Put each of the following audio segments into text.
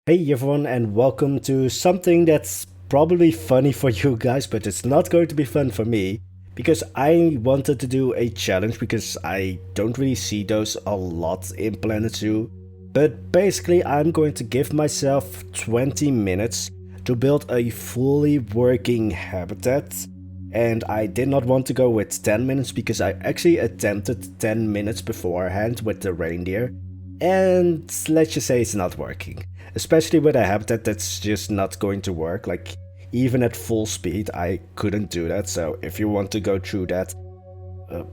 Hey everyone, and welcome to something that's probably funny for you guys, but it's not going to be fun for me because I wanted to do a challenge because I don't really see those a lot in Planet Zoo. But basically, I'm going to give myself 20 minutes to build a fully working habitat. And I did not want to go with 10 minutes because I actually attempted 10 minutes beforehand with the reindeer. And let's just say it's not working. Especially with a habitat that's just not going to work. Like, even at full speed, I couldn't do that. So if you want to go through that, uh,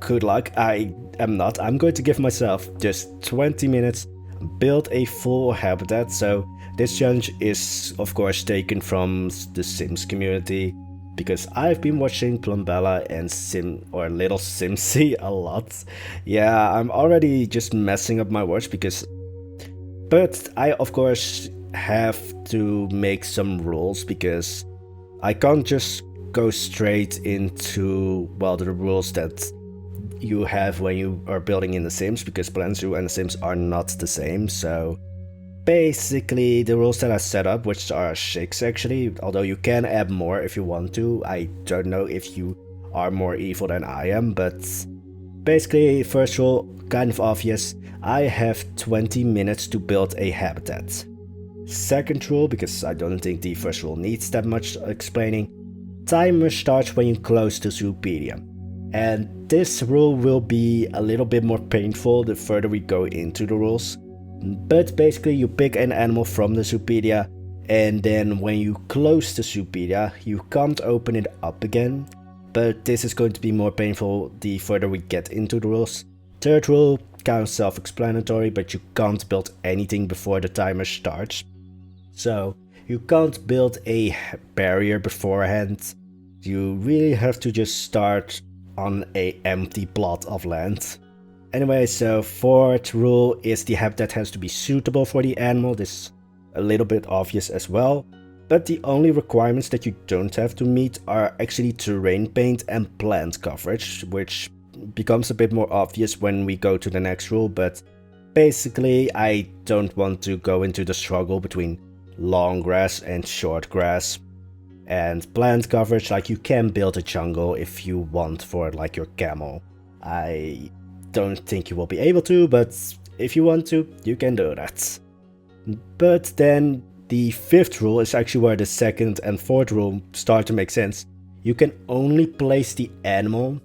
good luck. I am not. I'm going to give myself just 20 minutes, build a full habitat. So this challenge is, of course, taken from the Sims community because I've been watching Plumbella and Little Simsy a lot. Yeah, I'm already just messing up my words because but I, of course, have to make some rules because I can't just go straight into, well, the rules that you have when you are building in The Sims because Planet Zoo and The Sims are not the same. So basically, the rules that I set up, which are 6 actually, although you can add more if you want to. I don't know if you are more evil than I am, but basically, first rule, kind of obvious. I have 20 minutes to build a habitat. Second rule, because I don't think the first rule needs that much explaining, timer starts when you close the Zoopedia. And this rule will be a little bit more painful the further we go into the rules. But basically you pick an animal from the Zoopedia, and then when you close the Zoopedia, you can't open it up again. But this is going to be more painful the further we get into the rules. Third rule, kind of self-explanatory, but you can't build anything before the timer starts. So you can't build a barrier beforehand. You really have to just start on an empty plot of land. Anyway, so fourth rule is the habitat has to be suitable for the animal. This is a little bit obvious as well. But the only requirements that you don't have to meet are actually terrain paint and plant coverage, which becomes a bit more obvious when we go to the next rule, but basically I don't want to go into the struggle between long grass and short grass. And plant coverage, like you can build a jungle if you want for like your camel. I don't think you will be able to, but if you want to, you can do that. But then the fifth rule is actually where the second and fourth rule start to make sense. You can only place the animal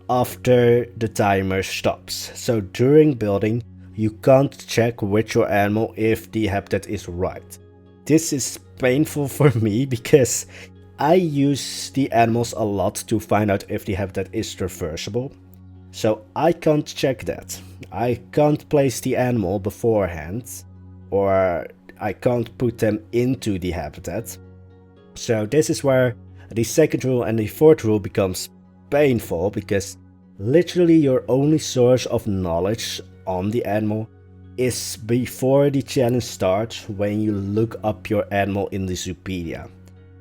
after the timer stops. So during building, you can't check with your animal if the habitat is right. This is painful for me because I use the animals a lot to find out if the habitat is traversable. So I can't check that. I can't place the animal beforehand, or I can't put them into the habitat. So this is where the second rule and the fourth rule becomes painful because literally your only source of knowledge on the animal is before the challenge starts when you look up your animal in the Zoopedia.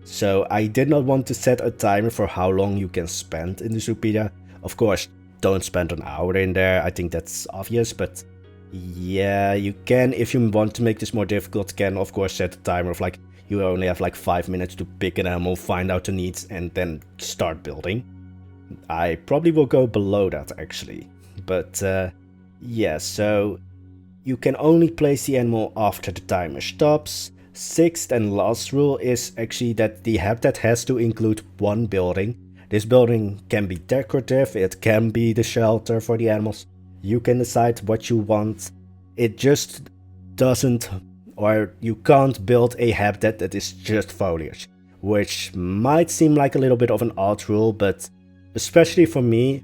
So I did not want to set a timer for how long you can spend in the Zoopedia. Of course, don't spend an hour in there, I think that's obvious, but yeah, you can, if you want to make this more difficult, can of course set a timer of like, you only have like 5 minutes to pick an animal, find out the needs, and then start building. I probably will go below that actually, but yeah, so you can only place the animal after the timer stops. Sixth and last rule is actually that the habitat has to include one building. This building can be decorative, it can be the shelter for the animals. You can decide what you want. It just doesn't, or you can't build a habitat that is just foliage, which might seem like a little bit of an odd rule, but especially for me,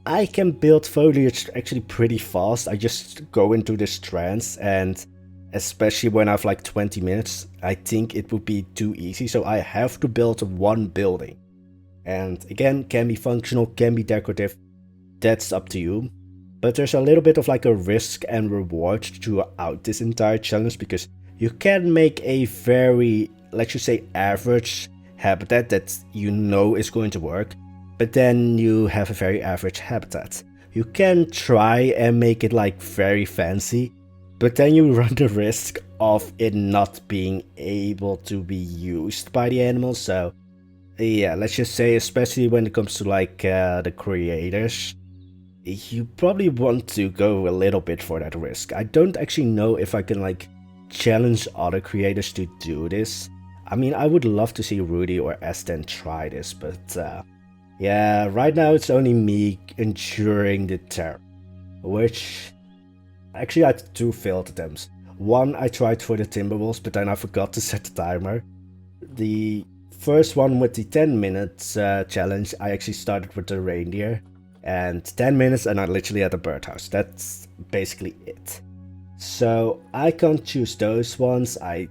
I can build foliage actually pretty fast. I just go into this trance, and especially when I have like 20 minutes, I think it would be too easy, so I have to build one building. And again, can be functional, can be decorative, that's up to you. But there's a little bit of like a risk and reward throughout this entire challenge because you can make a very, let's just say, average habitat that you know is going to work, but then you have a very average habitat. You can try and make it like very fancy, but then you run the risk of it not being able to be used by the animals. So yeah, let's just say, especially when it comes to like the creators, you probably want to go a little bit for that risk. I don't actually know if I can like challenge other creators to do this. I mean, I would love to see Rudy or Esten try this, but yeah, right now it's only me enduring the terror, which actually I had two failed attempts. One I tried for the Timberwolves, but then I forgot to set the timer. The first one with the 10 minutes challenge, I actually started with the reindeer, and 10 minutes and I literally had a birdhouse. That's basically it. So I can't choose those ones. I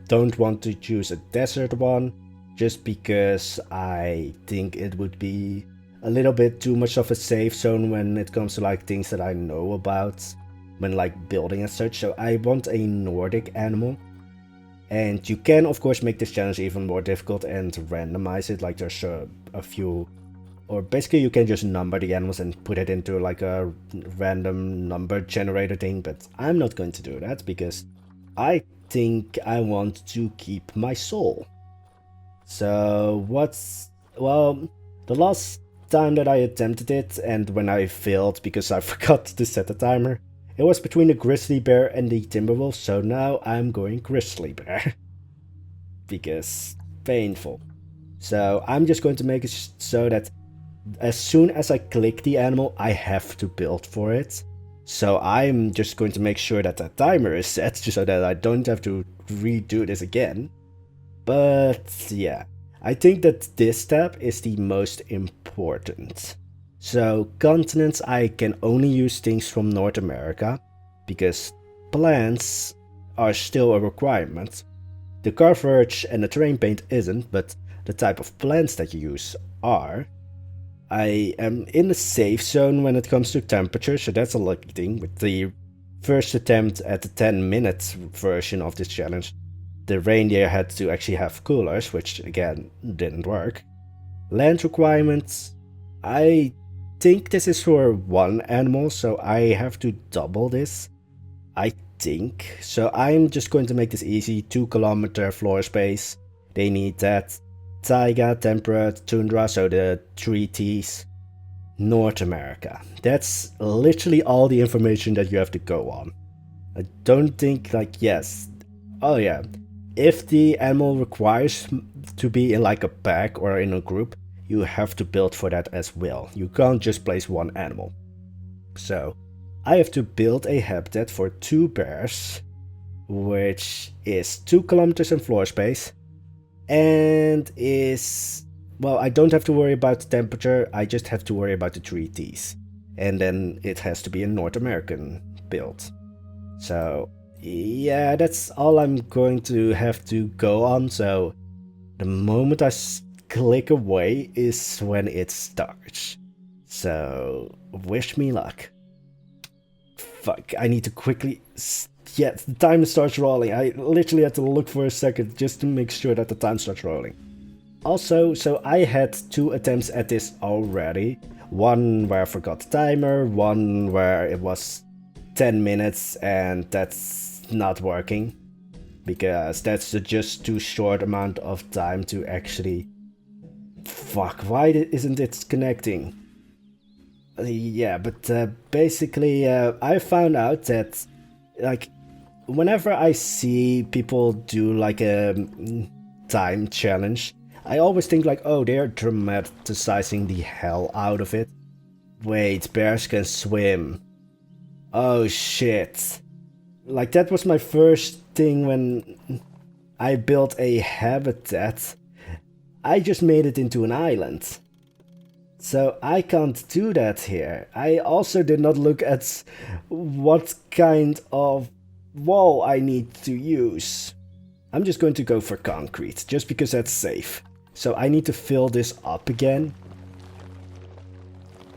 don't want to choose a desert one, just because I think it would be a little bit too much of a safe zone when it comes to like things that I know about when like building and such. So I want a Nordic animal. And you can of course make this challenge even more difficult and randomize it, like there's a few, or basically you can just number the animals and put it into like a random number generator thing, but I'm not going to do that because I think I want to keep my soul. So well, the last time that I attempted it and when I failed because I forgot to set the timer, it was between the grizzly bear and the timberwolf, so now I'm going grizzly bear. Because painful. So I'm just going to make it so that as soon as I click the animal, I have to build for it. So I'm just going to make sure that the timer is set, just so that I don't have to redo this again. But yeah, I think that this step is the most important. So continents, I can only use things from North America, because plants are still a requirement. The coverage and the terrain paint isn't, but the type of plants that you use are. I am in the safe zone when it comes to temperature, so that's a lucky thing. With the first attempt at the 10-minute version of this challenge, the reindeer had to actually have coolers, which again didn't work. Land requirements, I think this is for one animal, so I have to double this, I think. So I'm just going to make this easy. 2 kilometer floor space, they need that. Taiga, temperate, tundra, so the 3 Ts. North America, that's literally all the information that you have to go on. I don't think, like, yes, oh yeah, if the animal requires to be in like a pack or in a group, you have to build for that as well. You can't just place one animal. So I have to build a habitat for 2 bears, which is 2 kilometers in floor space, and is, well, I don't have to worry about the temperature, I just have to worry about the 3 Ts. And then it has to be a North American build. So yeah, that's all I'm going to have to go on. So the moment I click away is when it starts. So wish me luck. Fuck, I need to quickly... Yeah, the time starts rolling. I literally had to look for a second just to make sure that the time starts rolling. Also, so I had 2 attempts at this already. One where I forgot the timer, one where it was 10 minutes and that's not working. Because that's just too short amount of time to actually... Fuck, why isn't it connecting? Yeah, but basically I found out that, like, whenever I see people do like a time challenge, I always think like, oh, they're dramatizing the hell out of it. Wait, bears can swim. Oh shit. Like, that was my first thing when I built a habitat. I just made it into an island. So I can't do that here. I also did not look at what kind of wall I need to use. I'm just going to go for concrete, just because that's safe. So I need to fill this up again.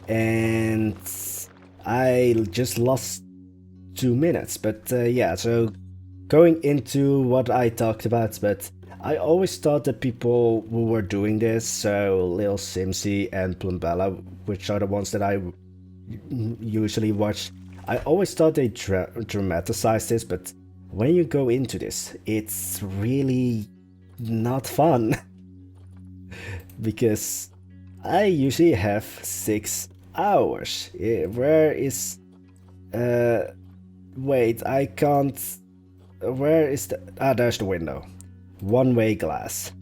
And I just lost 2 minutes. But yeah, so going into what I talked about, but I always thought that people who were doing this, so Lil Simsy and Plumbella, which are the ones that I usually watch, I always thought they dramatized this, but when you go into this, it's really not fun. Because I usually have 6 hours. Where is... wait, I can't... Where is the... Ah, there's the window. One-way glass.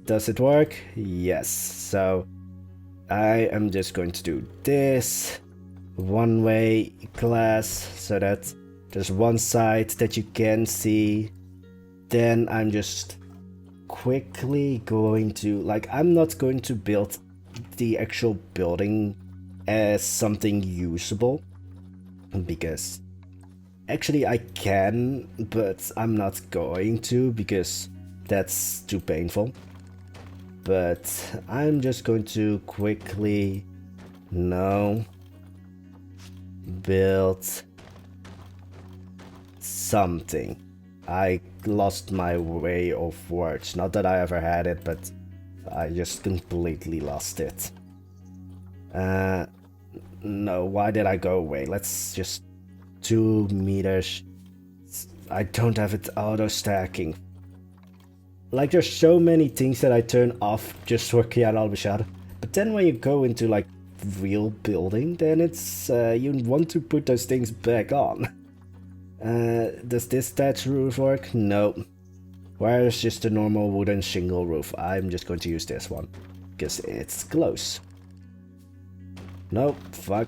Does it work? Yes. So I am just going to do this. One-way glass so that there's one side that you can see. Then I'm just quickly going to... Like, I'm not going to build the actual building as something usable. Because... Actually, I can, but I'm not going to because that's too painful. But I'm just going to quickly, build something. I lost my way of words. Not that I ever had it, but I just completely lost it. No, why did I go away? Let's just... 2 meters. I don't have it auto stacking. Like, there's so many things that I turn off just for Kian al-Bashar. But then when you go into like real building, then it's you want to put those things back on. Does this thatch roof work? No. Where's just a normal wooden shingle roof? I'm just going to use this one because it's close. Nope, fuck.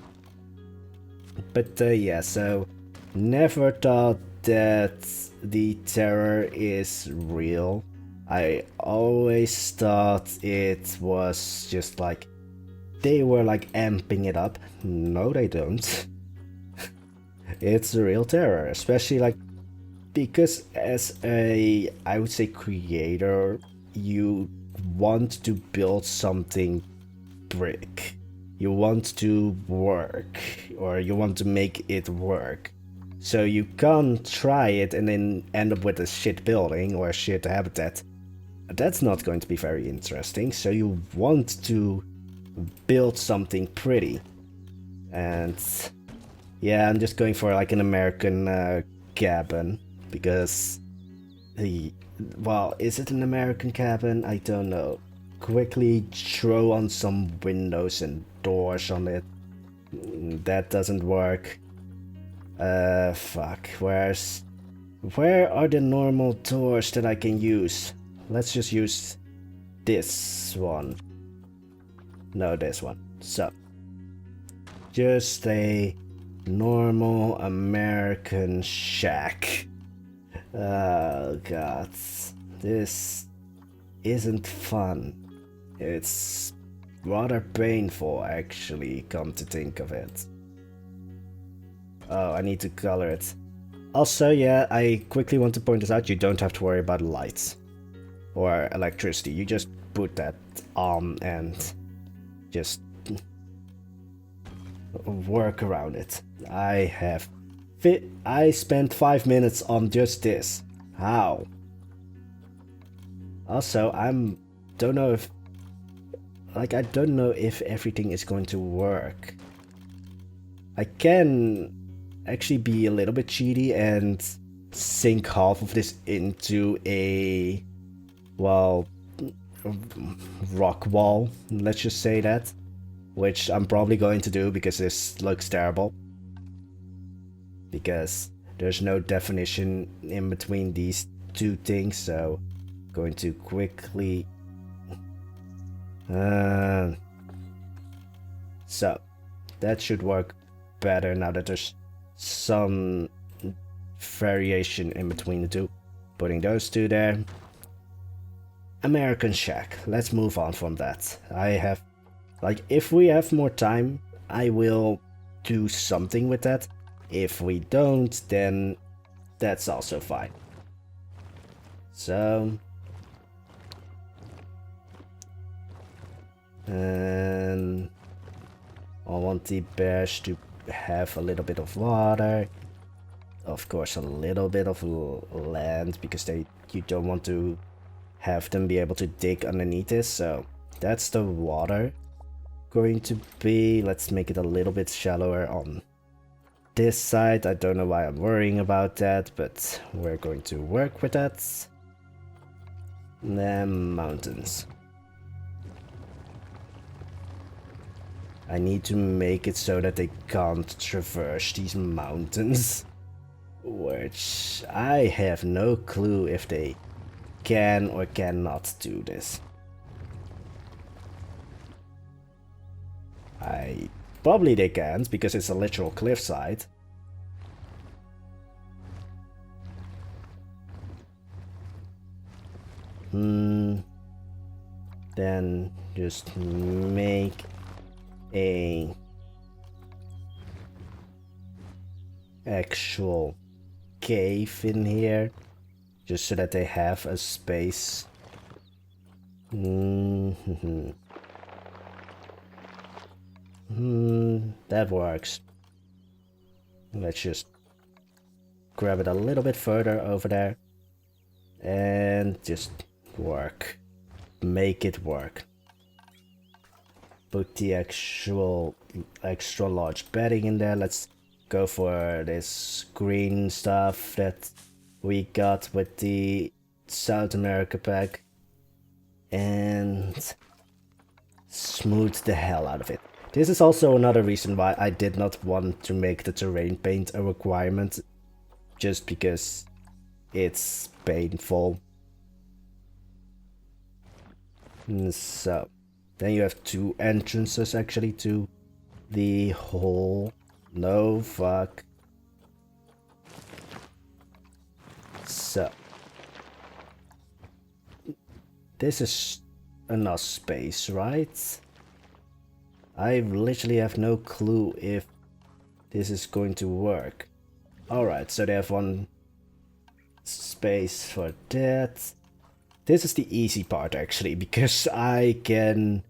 But yeah, so never thought that the terror is real. I always thought it was just like they were like amping it up. No, they don't. It's a real terror, especially like because as a, I would say, creator, you want to build something brick. You want to work, or you want to make it work. So you can't try it and then end up with a shit building or a shit habitat. That's not going to be very interesting, so you want to build something pretty. And yeah, I'm just going for like an American cabin, because well, is it an American cabin? I don't know. Quickly throw on some windows and doors on it. That doesn't work. Fuck. Where are the normal doors that I can use? Let's just use this one. No, this one. So, just a normal American shack. Oh god. This isn't fun. It's rather painful, actually, come to think of it. Oh, I need to color it. Also, yeah, I quickly want to point this out, you don't have to worry about lights or electricity. You just put that on and just work around it. I spent 5 minutes on just this. How? Also, don't know if... Like, I don't know if everything is going to work. I can actually be a little bit cheaty and sink half of this into a... well... rock wall. Let's just say that. Which I'm probably going to do because this looks terrible. Because there's no definition in between these two things, so... going to quickly... so, that should work better now that there's some variation in between the two. Putting those two there. American shack. Let's move on from that. I have... like, if we have more time, I will do something with that. If we don't, then that's also fine. So... and I want the bears to have a little bit of water, of course a little bit of land, because you don't want to have them be able to dig underneath this. So that's the water going to be. Let's make it a little bit shallower on this side. I don't know why I'm worrying about that, but we're going to work with that. Then mountains. I need to make it so that they can't traverse these mountains. Which I have no clue if they can or cannot do this. Probably they can't, because it's a literal cliffside. Then just make a actual cave in here, just so that they have a space. That works. Let's just grab it a little bit further over there and just work. Make it work. Put the actual extra large bedding in there. Let's go for this green stuff that we got with the South America pack and smooth the hell out of it. This is also another reason why I did not want to make the terrain paint a requirement, just because it's painful. So, then you have two entrances actually to the hole. No, fuck. So, this is enough space, right? I literally have no clue if this is going to work. Alright, so they have one space for that. This is the easy part actually, because I can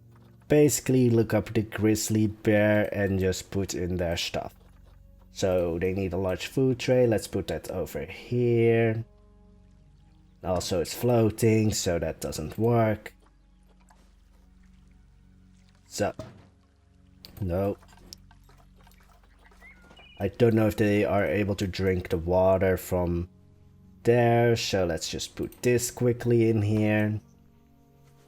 basically look up the grizzly bear and just put in their stuff. So they need a large food tray. Let's put that over here. Also it's floating, so that doesn't work. So, no. I don't know if they are able to drink the water from there, so let's just put this quickly in here.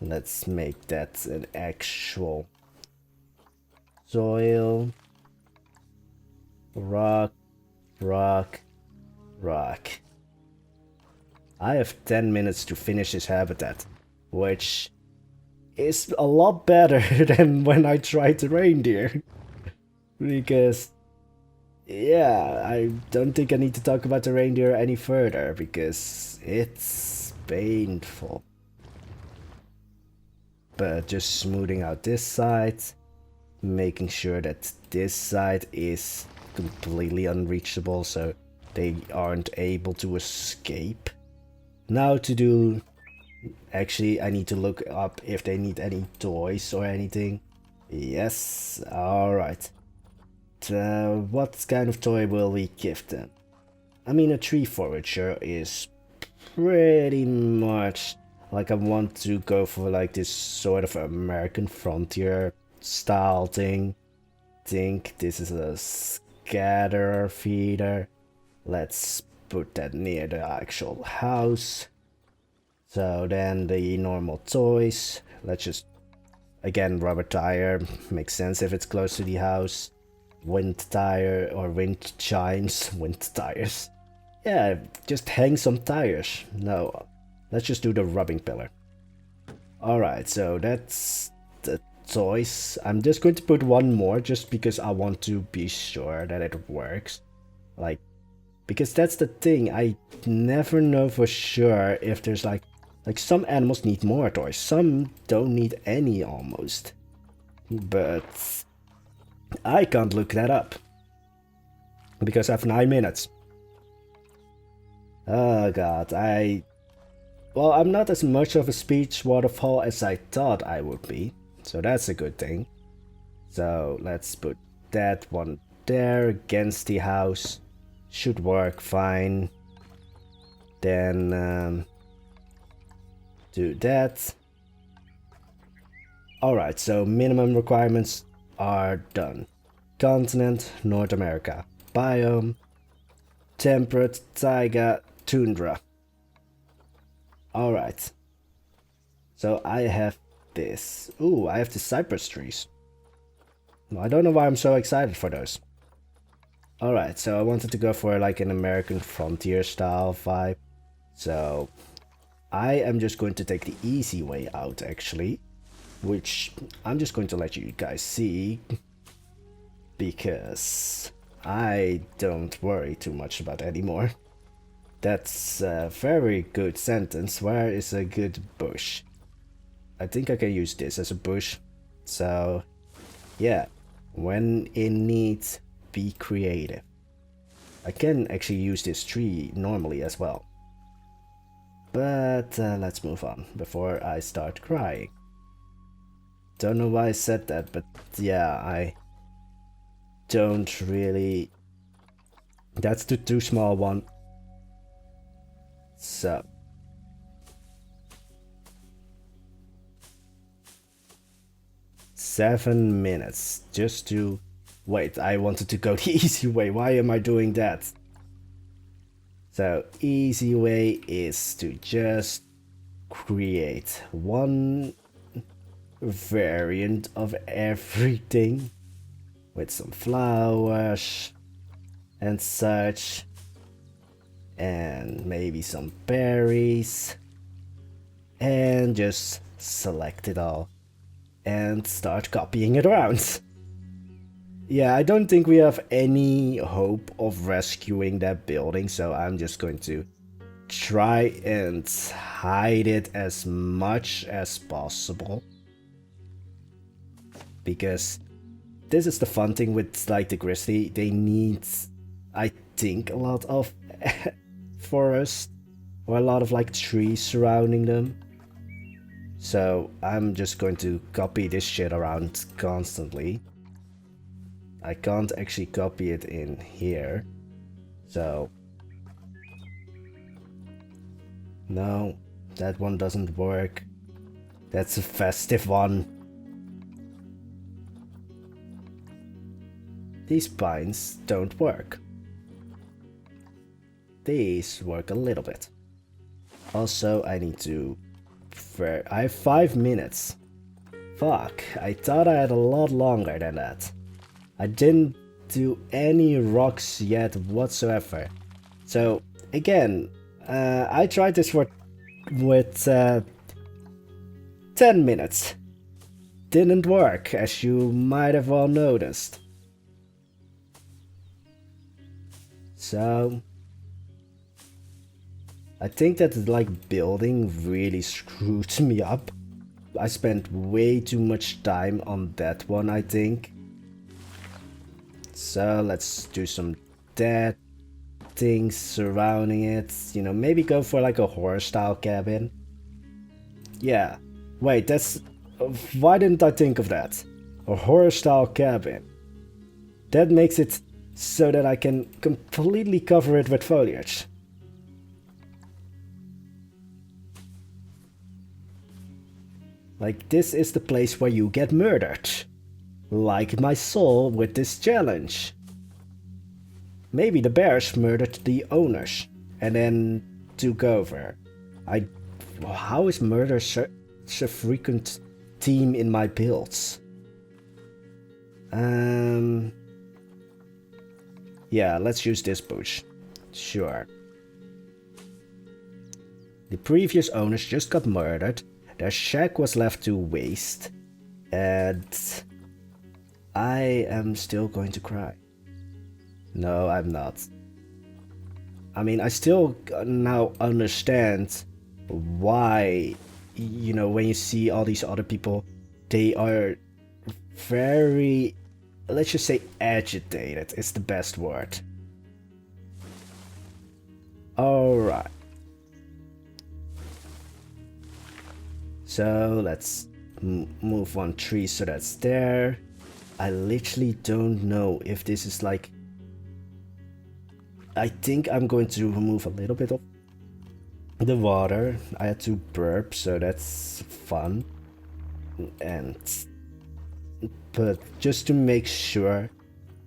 Let's make that an actual soil. Rock, rock, rock. I have 10 minutes to finish this habitat, which is a lot better than when I tried the reindeer. Because, yeah, I don't think I need to talk about the reindeer any further, because it's painful. But just smoothing out this side, making sure that this side is completely unreachable so they aren't able to escape. Now to do... Actually, I need to look up if they need any toys or anything. Yes, alright. What kind of toy will we give them? I mean, a tree forager is pretty much like I want to go for like this sort of American frontier style thing. Think this is a scatter feeder. Let's put that near the actual house. So then the normal toys. Let's just, again, rubber tire. Makes sense if it's close to the house. Wind tire or wind chimes. Wind tires. Yeah, just hang some tires. No, let's just do the rubbing pillar. Alright, so that's the toys. I'm just going to put one more just because I want to be sure that it works. Like, because that's the thing. I never know for sure if there's like some animals need more toys. Some don't need any almost. But I can't look that up. Because I have 9 minutes. Oh god, well, I'm not as much of a speech waterfall as I thought I would be. So that's a good thing. So let's put that one there against the house. Should work fine. Then do that. Alright, so minimum requirements are done. Continent, North America. biome, temperate, taiga, tundra. Alright. So I have this. Ooh, I have the cypress trees. I don't know why I'm so excited for those. Alright, so I wanted to go for like an American frontier style vibe. So I am just going to take the easy way out actually. Which I'm just going to let you guys see. Because I don't worry too much about it anymore. That's a very good sentence. Where is a good bush? I think I can use this as a bush. So, yeah. When in need, be creative. I can actually use this tree normally as well. But let's move on before I start crying. Don't know why I said that, but yeah, I don't really... That's the too small one. So... 7 minutes just to... Wait, I wanted to go the easy way. Why am I doing that? So, easy way is to just create one variant of everything with some flowers and such, and maybe some berries, and just select it all and start copying it around. Yeah, I don't think we have any hope of rescuing that building, so I'm just going to try and hide it as much as possible. Because this is the fun thing with like the Grizzly, they need, I think, a lot of forest or a lot of like trees surrounding them. So I'm just going to copy this shit around constantly. I can't actually copy it in here. So... No, that one doesn't work. That's a festive one. These pines don't work. These work a little bit. Also, I need to... I have 5 minutes. Fuck, I thought I had a lot longer than that. I didn't do any rocks yet whatsoever. So, again, I tried this with 10 minutes. Didn't work, as you might have all noticed. So... I think that like building really screwed me up. I spent way too much time on that one, I think. So let's do some dead things surrounding it. You know, maybe go for like a horror style cabin. Yeah. Wait, that's... Why didn't I think of that? A horror style cabin. That makes it so that I can completely cover it with foliage. Like, this is the place where you get murdered. Like my soul with this challenge. Maybe the bears murdered the owners and then took over. How is murder such a frequent theme in my builds? Yeah, let's use this bush. Sure. The previous owners just got murdered. Their shack was left to waste, and I am still going to cry. No, I'm not. I mean, I still now understand why, you know, when you see all these other people, they are very, let's just say agitated is the best word. Alright. So let's move one tree so that's there. I literally don't know if this is like... I think I'm going to remove a little bit of the water. I had to burp, so that's fun. But just to make sure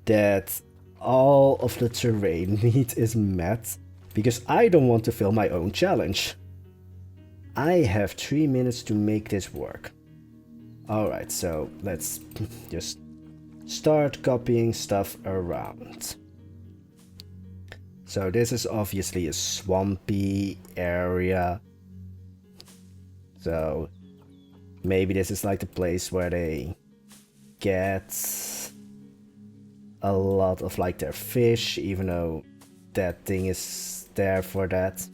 that all of the terrain need is met because I don't want to fail my own challenge. I have 3 minutes to make this work. Alright, so let's just start copying stuff around. So this is obviously a swampy area. So maybe this is like the place where they get a lot of like their fish, even though that thing is there for that.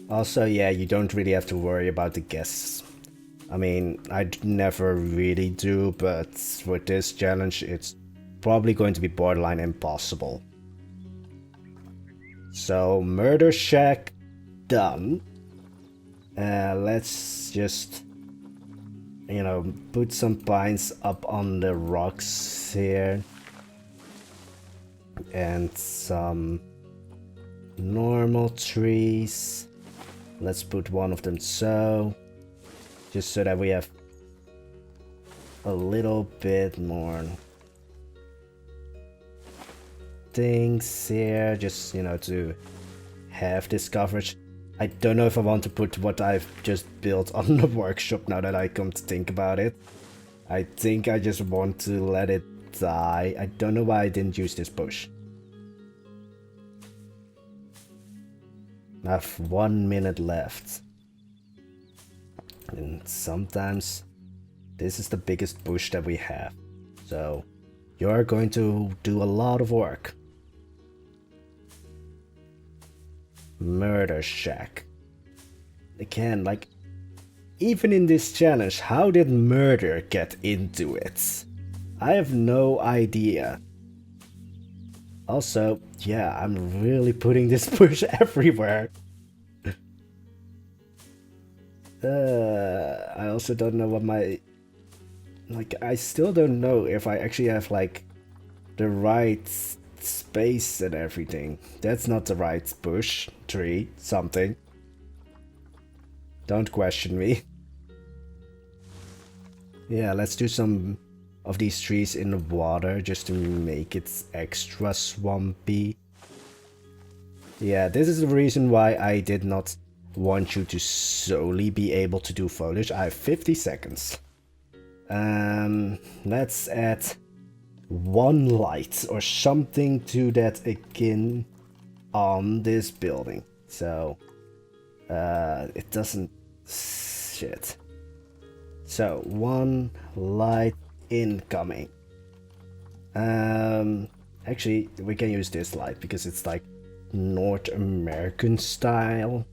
Also, yeah, you don't really have to worry about the guests. I mean, I never really do, but with this challenge, it's probably going to be borderline impossible. So, Murder Shack done. Let's just, you know, put some pines up on the rocks here. And some normal trees. Let's put one of them so. Just so that we have a little bit more things here, just, you know, to have this coverage. I don't know if I want to put what I've just built on the workshop now that I come to think about it. I think I just want to let it die. I don't know why I didn't use this bush. I have 1 minute left. And sometimes this is the biggest bush that we have. So you're going to do a lot of work. Murder Shack. Again, like, even in this challenge, how did murder get into it? I have no idea. Also, yeah, I'm really putting this bush everywhere. I also don't know what my... Like, I still don't know if I actually have, like, the right space and everything. That's not the right bush, tree, something. Don't question me. Yeah, let's do some of these trees in the water just to make it extra swampy. Yeah, this is the reason why I did not want you to solely be able to do foliage. I have 50 seconds. Let's add one light or something to that again on this building. So, it doesn't... Shit. So, one light incoming. Actually, we can use this light because it's like North American style.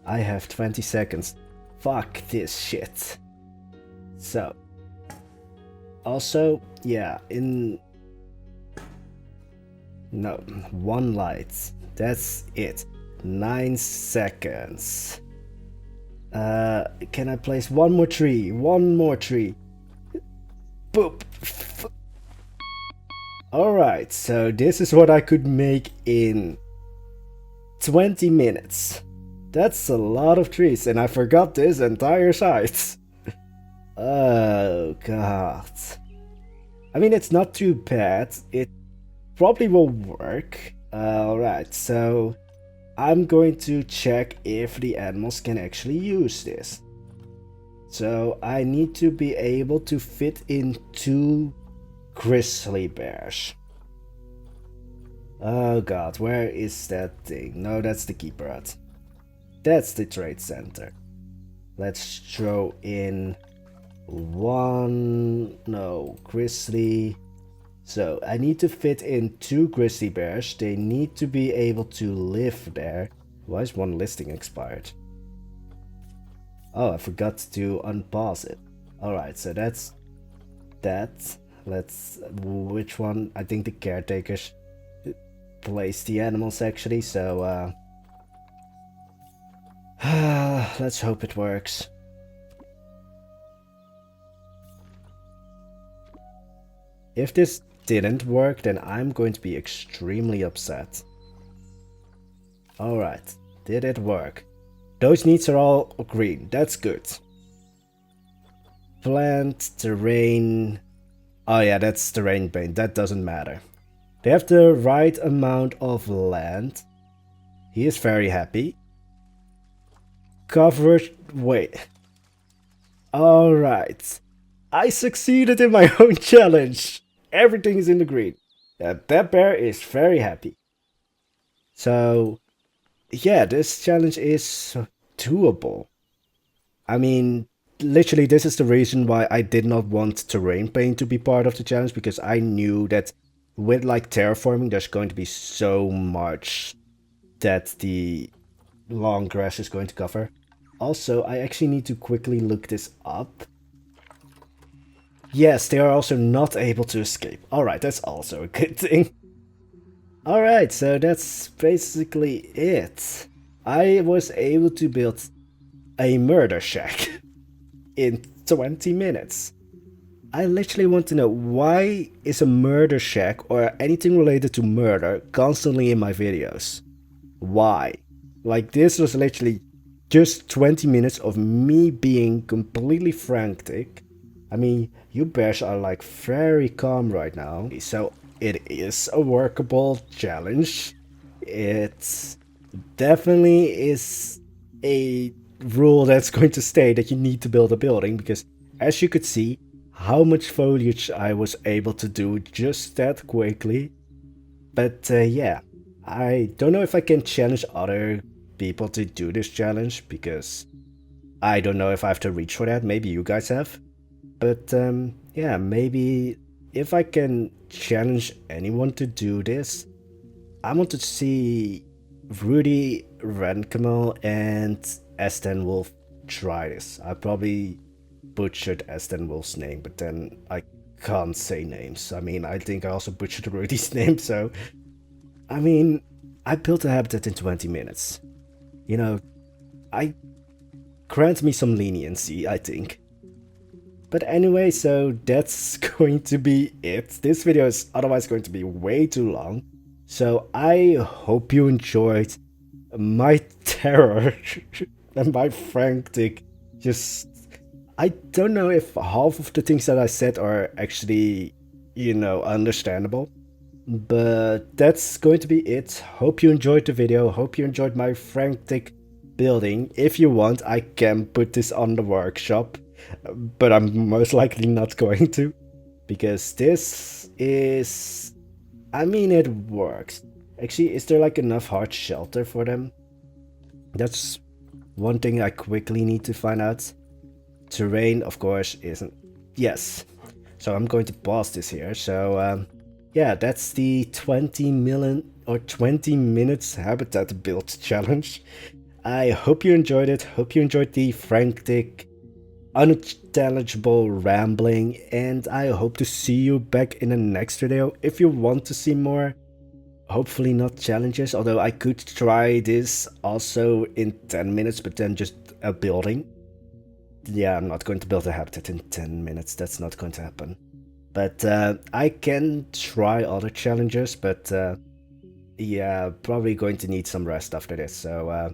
I have 20 seconds. Fuck this shit. So, also, yeah, no, one light. That's it. 9 seconds. Can I place one more tree? One more tree. Boop. Alright, so this is what I could make in 20 minutes. That's a lot of trees, and I forgot this entire site. Oh, God. I mean, it's not too bad. It probably will work. Alright, so I'm going to check if the animals can actually use this. So I need to be able to fit in 2 grizzly bears. Oh God, where is that thing? No, that's the keeper hut. That's the trade center. Let's throw in one... No, grizzly. So I need to fit in 2 grizzly bears. They need to be able to live there. Why is one listing expired? Oh, I forgot to unpause it. Alright, so that's that. Let's... Which one? I think the caretakers place the animals actually, so let's hope it works. If this didn't work, then I'm going to be extremely upset. Alright, did it work? Those needs are all green, that's good. plant, terrain. Oh yeah, that's terrain paint. That doesn't matter. They have the right amount of land. He is very happy. Coverage. Wait. Alright. I succeeded in my own challenge. Everything is in the green. That bear is very happy. So, yeah, this challenge is doable. I mean, literally, this is the reason why I did not want terrain paint to be part of the challenge, because I knew that with like terraforming, there's going to be so much that the long grass is going to cover. Also, I actually need to quickly look this up. Yes, they are also not able to escape. Alright, that's also a good thing. Alright, so that's basically it. I was able to build a murder shack in 20 minutes. I literally want to know, why is a murder shack or anything related to murder constantly in my videos? Why? Like, this was literally just 20 minutes of me being completely frantic. I mean, you bears are like very calm right now. So it is a workable challenge. It definitely is a rule that's going to stay, that you need to build a building, because as you could see, how much foliage I was able to do just that quickly. But yeah, I don't know if I can challenge other people to do this challenge, because I don't know if I have to reach for that. Maybe you guys have. But yeah, maybe if I can challenge anyone to do this, I want to see Rudy, Rankamal, and Aston Wolf try this. I probably butchered Aston Wolf's name, but then I can't say names. I mean, I think I also butchered Rudy's name, so... I mean, I built a habitat in 20 minutes. You know, grant me some leniency, I think. But anyway, so that's going to be it. This video is otherwise going to be way too long. So I hope you enjoyed my terror and my frantic. Just, I don't know if half of the things that I said are actually, you know, understandable. But that's going to be it. Hope you enjoyed the video. Hope you enjoyed my frantic building. If you want, I can put this on the workshop. But I'm most likely not going to. Because this is... I mean, it works. Actually, is there like enough hard shelter for them? That's one thing I quickly need to find out. Terrain, of course, isn't... Yes. So I'm going to pause this here. So, yeah, that's the 20 million or 20 minutes habitat build challenge. I hope you enjoyed it. Hope you enjoyed the frantic, unintelligible rambling, and I hope to see you back in the next video. If you want to see more, hopefully not challenges, although I could try this also in 10 minutes, but then just a building. Yeah, I'm not going to build a habitat in 10 minutes, that's not going to happen. But I can try other challenges, but yeah, probably going to need some rest after this. So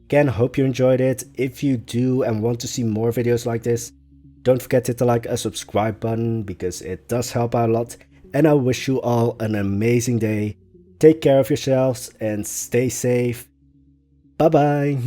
again, hope you enjoyed it. If you do and want to see more videos like this, don't forget to hit the like and subscribe button, because it does help out a lot. And I wish you all an amazing day. Take care of yourselves and stay safe. Bye bye.